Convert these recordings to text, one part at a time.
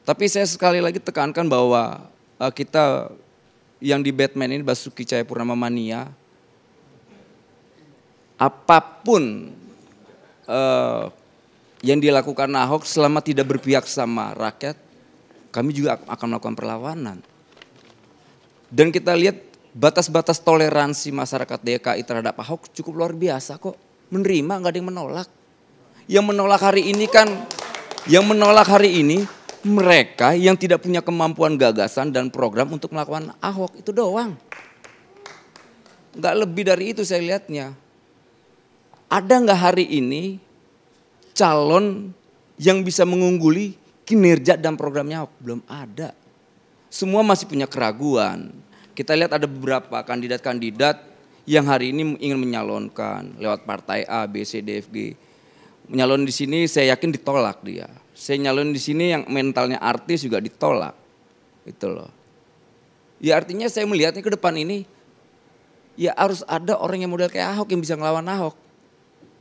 Tapi saya sekali lagi tekankan bahwa kita yang di Batman ini, Basuki Cahayapurnama Mania, apapun yang dilakukan Ahok selama tidak berpihak sama rakyat, kami juga akan melakukan perlawanan. Dan kita lihat batas-batas toleransi masyarakat DKI terhadap Ahok cukup luar biasa kok. Menerima, nggak ada yang menolak. Yang menolak hari ini mereka yang tidak punya kemampuan gagasan dan program untuk melakukan Ahok, itu doang. Nggak lebih dari itu saya lihatnya. Ada nggak hari ini calon yang bisa mengungguli kinerja dan programnya Ahok? Belum ada. Semua masih punya keraguan. Kita lihat ada beberapa kandidat-kandidat yang hari ini ingin menyalonkan lewat partai A, B, C, D, F, G. Menyalon di sini saya yakin ditolak dia. Saya nyalon di sini yang mentalnya artis juga ditolak. Itu loh. Ya artinya saya melihatnya ke depan ini, ya harus ada orang yang model kayak Ahok yang bisa ngelawan Ahok.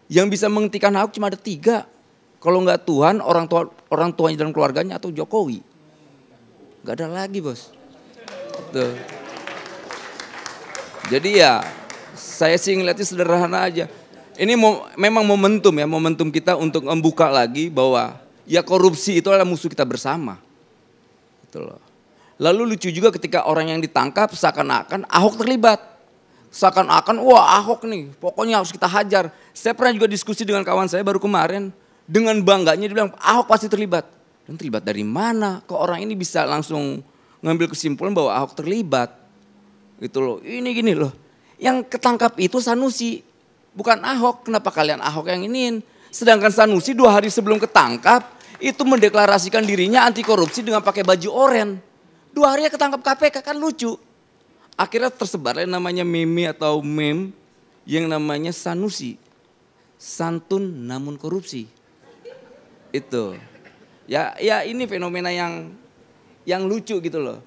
Yang bisa menghentikan Ahok cuma ada 3. Kalau nggak Tuhan, orang tuanya dan keluarganya, atau Jokowi. Nggak ada lagi bos. Tuh. Jadi ya saya sih ngeliatnya sederhana aja. Ini memang momentum kita untuk membuka lagi bahwa ya korupsi itu adalah musuh kita bersama. Gitu loh. Lalu lucu juga ketika orang yang ditangkap seakan-akan Ahok terlibat. Seakan-akan wah Ahok nih pokoknya harus kita hajar. Saya pernah juga diskusi dengan kawan saya baru kemarin. Dengan bangganya dia bilang Ahok pasti terlibat. Dan terlibat dari mana? Kok orang ini bisa langsung ngambil kesimpulan bahwa Ahok terlibat. Gitu loh, ini gini loh. Yang ketangkap itu Sanusi, bukan Ahok. Kenapa kalian Ahok yang iniin? Sedangkan Sanusi 2 hari sebelum ketangkap itu mendeklarasikan dirinya anti korupsi dengan pakai baju oranye. 2 harinya ketangkap KPK, kan lucu. Akhirnya tersebarlah namanya meme atau meme yang namanya Sanusi. Santun namun korupsi. Itu. Ya ini fenomena yang lucu gitu loh.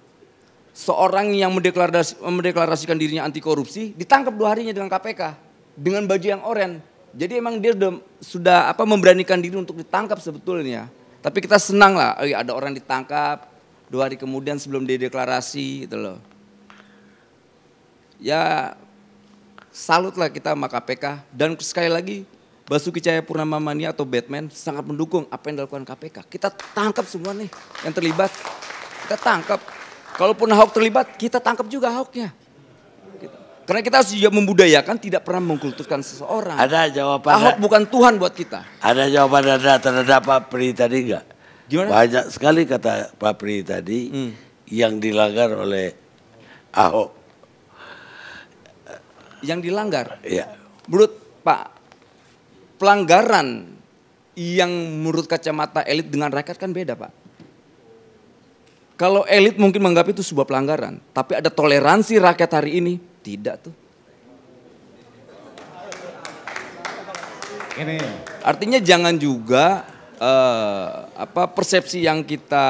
Seorang yang mendeklarasikan dirinya anti korupsi ditangkap 2 harinya dengan KPK dengan baju yang oranye. Jadi emang dia sudah memberanikan diri untuk ditangkap sebetulnya. Tapi kita senang lah, ada orang ditangkap 2 hari kemudian sebelum dia deklarasi gitu loh. Ya salut lah kita sama KPK. Dan sekali lagi Basuki Cahayapurnama Mania atau Batman sangat mendukung apa yang dilakukan KPK. Kita tangkap semua nih yang terlibat. Kita tangkap. Kalaupun Ahok terlibat, kita tangkap juga Ahoknya. Karena kita harus juga membudayakan tidak pernah mengkultuskan seseorang. Ada jawaban. Ahok bukan Tuhan buat kita. Ada jawaban terhadap Pak Pri tadi enggak? Gimana? Banyak sekali kata Pak Pri tadi yang dilanggar oleh Ahok. Yang dilanggar? Iya. Menurut Pak, pelanggaran yang menurut kacamata elit dengan rakyat kan beda Pak. Kalau elit mungkin menganggap itu sebuah pelanggaran. Tapi ada toleransi rakyat hari ini. Tidak tuh. Ini. Artinya jangan juga persepsi yang kita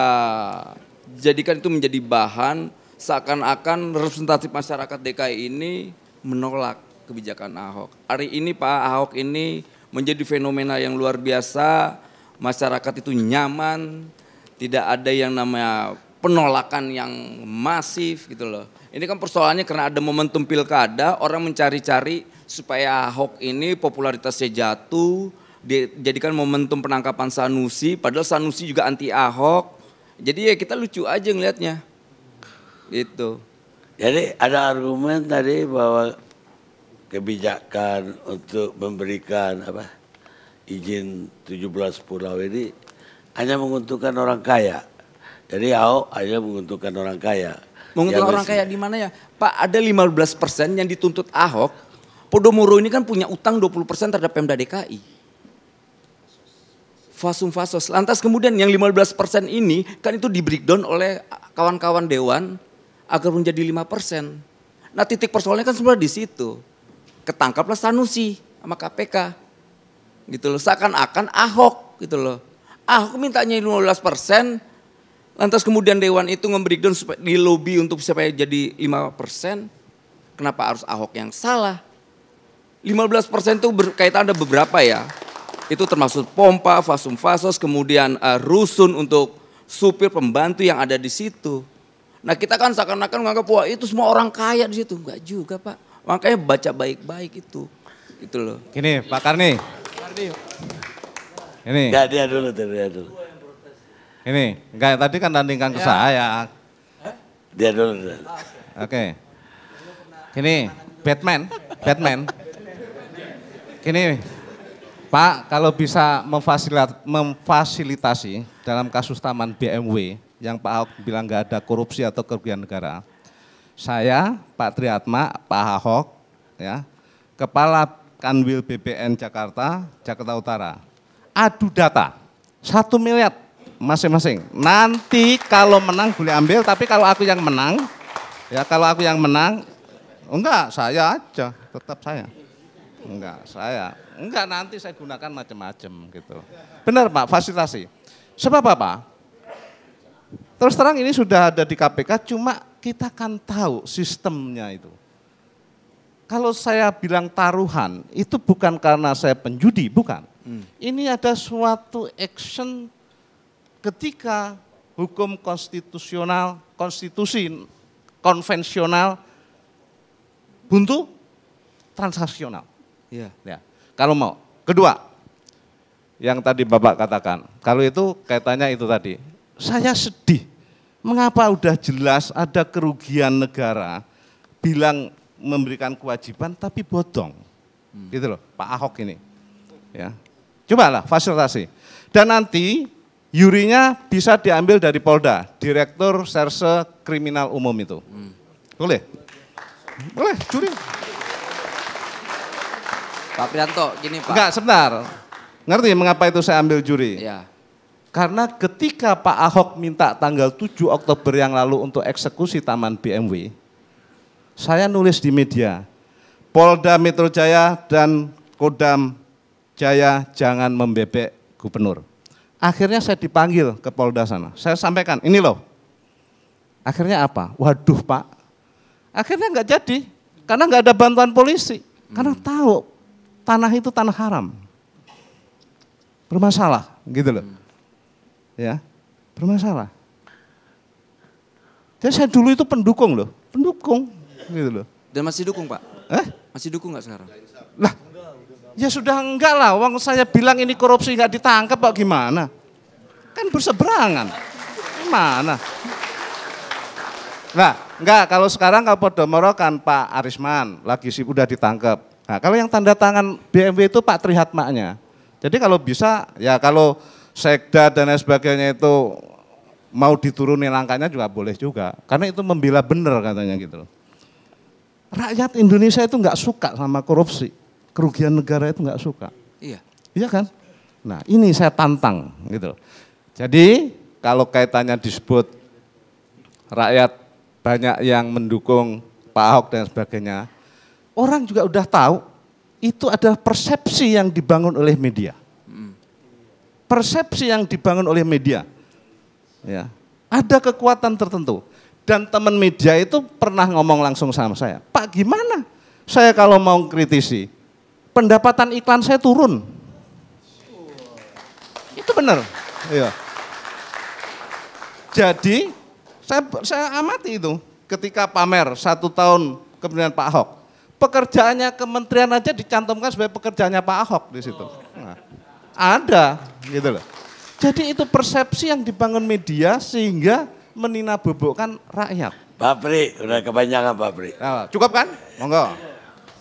jadikan itu menjadi bahan. Seakan-akan representatif masyarakat DKI ini menolak kebijakan Ahok. Hari ini Pak Ahok ini menjadi fenomena yang luar biasa. Masyarakat itu nyaman. Tidak ada yang namanya penolakan yang masif gitu loh. Ini kan persoalannya karena ada momentum pilkada, orang mencari-cari supaya Ahok ini popularitasnya jatuh, dijadikan momentum penangkapan Sanusi, padahal Sanusi juga anti Ahok. Jadi ya kita lucu aja ngelihatnya. Gitu. Jadi ada argumen tadi bahwa kebijakan untuk memberikan izin 17 pulau ini hanya menguntungkan orang kaya. Jadi Ahok hanya menguntungkan orang kaya. Menguntungkan orang kaya di mana ya? Pak, ada 15% yang dituntut Ahok. Podomoro ini kan punya utang 20% terhadap Pemda DKI. Fasum fasos. Lantas kemudian yang 15% ini kan itu di breakdown oleh kawan-kawan dewan agar menjadi 5%. Nah titik persoalannya kan sebenarnya di situ. Ketangkaplah Sanusi sama KPK. Gitu loh. Seakan-akan Ahok gitu loh. Ahok mintanya 15%. Lantas kemudian Dewan itu nge-breakdown di lobby untuk supaya jadi 5%. Kenapa harus Ahok yang salah? 15% itu berkaitan ada beberapa ya. Itu termasuk pompa, fasum fasos, kemudian rusun untuk supir, pembantu yang ada di situ. Nah kita kan seakan-akan menganggap wah itu semua orang kaya di situ. Enggak juga Pak. Makanya baca baik-baik itu. Itu loh. Gini Pak Karni. Ini. Enggak, dia dulu. Ini, enggak tadi kan tandingkan ke saya. Dia dulu. Oke. Gini, Batman. Gini, Pak, kalau bisa memfasilitasi dalam kasus Taman BMW yang Pak Ahok bilang nggak ada korupsi atau kerugian negara, saya, Pak Triatma, Pak Ahok, ya, Kepala Kanwil BPN Jakarta Utara, adu data 1 miliar masing-masing. Nanti kalau menang boleh ambil, tapi kalau aku yang menang, ya kalau aku yang menang, enggak saya aja, tetap saya. Enggak nanti saya gunakan macam-macam gitu. Benar Pak, fasilitasi. Sebab apa? Terus terang ini sudah ada di KPK, cuma kita kan tahu sistemnya itu. Kalau saya bilang taruhan, itu bukan karena saya penjudi, bukan. Ini ada suatu action ketika hukum konstitusional, konstitusi konvensional buntu transaksional. Iya. Ya. Kalau mau. Kedua, yang tadi Bapak katakan, kalau itu kaitannya itu tadi. Saya sedih, mengapa udah jelas ada kerugian negara, bilang memberikan kewajiban tapi bodong. Gitu loh, Pak Ahok ini. Ya. Cobalah fasilitasi. Dan nanti yurinya bisa diambil dari Polda, Direktur Serse Kriminal Umum itu. Boleh? Boleh, juri. Pak Prianto, gini Pak. Enggak, sebentar. Ngerti mengapa itu saya ambil juri? Ya. Karena ketika Pak Ahok minta tanggal 7 Oktober yang lalu untuk eksekusi Taman BMW, saya nulis di media, Polda Metro Jaya dan Kodam Jaya jangan membebek gubernur. Akhirnya saya dipanggil ke Polda sana. Saya sampaikan, ini loh. Akhirnya apa? Waduh Pak. Akhirnya enggak jadi, karena enggak ada bantuan polisi. Karena tahu tanah itu tanah haram. Bermasalah, gitu loh. Ya, bermasalah. Jadi saya dulu itu pendukung loh, gitu loh. Dan masih dukung Pak? Masih dukung nggak sekarang? Lah, ya sudah enggak lah, uang saya bilang ini korupsi nggak ditangkap Pak gimana? Kan berseberangan, gimana? Nah, enggak, kalau sekarang kalau Podomoro kan Pak Arisman, lagi sih udah ditangkap. Nah, kalau yang tanda tangan BMW itu Pak Trihatma-nya. Jadi kalau bisa, ya kalau Sekda dan lain sebagainya itu mau diturunin angkanya juga boleh juga. Karena itu membela benar katanya gitu. Rakyat Indonesia itu nggak suka sama korupsi. Kerugian negara itu nggak suka. Iya. Iya kan? Nah ini saya tantang gitu. Jadi kalau kaitannya disebut rakyat banyak yang mendukung Pak Ahok dan sebagainya. Orang juga udah tahu itu adalah persepsi yang dibangun oleh media. Persepsi yang dibangun oleh media. Ya. Ada kekuatan tertentu. Dan teman media itu pernah ngomong langsung sama saya. Pak gimana? Saya kalau mau kritisi, pendapatan iklan saya turun. Itu benar. Iya. Jadi saya amati itu ketika pamer 1 tahun kepemimpinan Pak Ahok. Pekerjaannya kementerian aja dicantumkan sebagai pekerjaannya Pak Ahok di situ. Nah, ada, gitu loh. Jadi itu persepsi yang dibangun media sehingga menina bobokkan rakyat. Pak Pri, udah kebanyakan Pak Pri. Nah, cukup kan? Monggo.